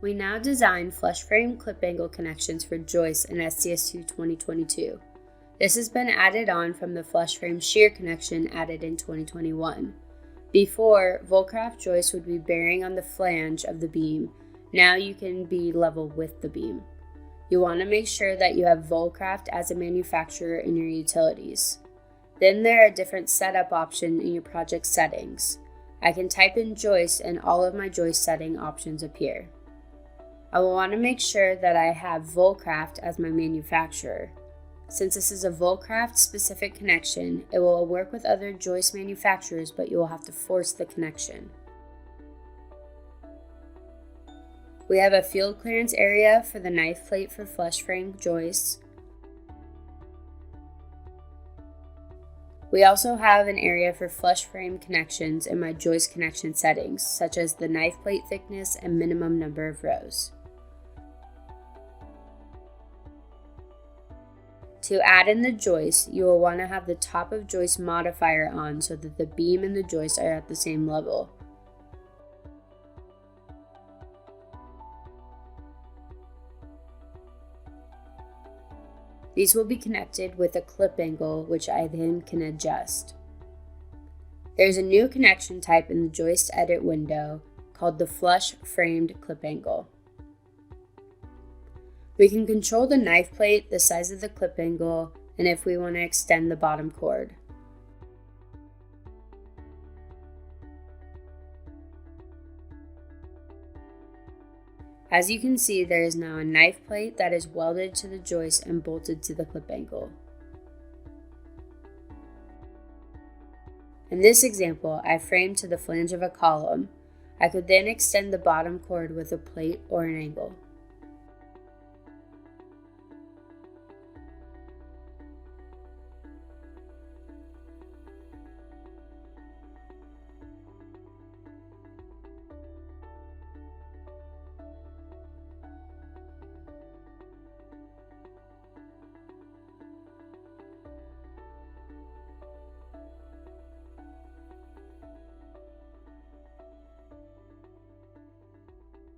We now design flush frame clip angle connections for joists in SDS2 2022. This has been added on from the flush frame shear connection added in 2021. Before, Vulcraft joists would be bearing on the flange of the beam. Now you can be level with the beam. You want to make sure that you have Vulcraft as a manufacturer in your utilities. Then there are different setup options in your project settings. I can type in joist and all of my joist setting options appear. I will want to make sure that I have Vulcraft as my manufacturer. Since this is a Vulcraft specific connection, it will work with other joist manufacturers, but you will have to force the connection. We have a field clearance area for the knife plate for flush frame joists. We also have an area for flush frame connections in my joist connection settings, such as the knife plate thickness and minimum number of rows. To add in the joist, you will want to have the top of joist modifier on so that the beam and the joist are at the same level. These will be connected with a clip angle, which I then can adjust. There's a new connection type in the joist edit window called the flush framed clip angle. We can control the knife plate, the size of the clip angle, and if we want to extend the bottom cord. As you can see, there is now a knife plate that is welded to the joist and bolted to the clip angle. In this example, I framed to the flange of a column. I could then extend the bottom cord with a plate or an angle.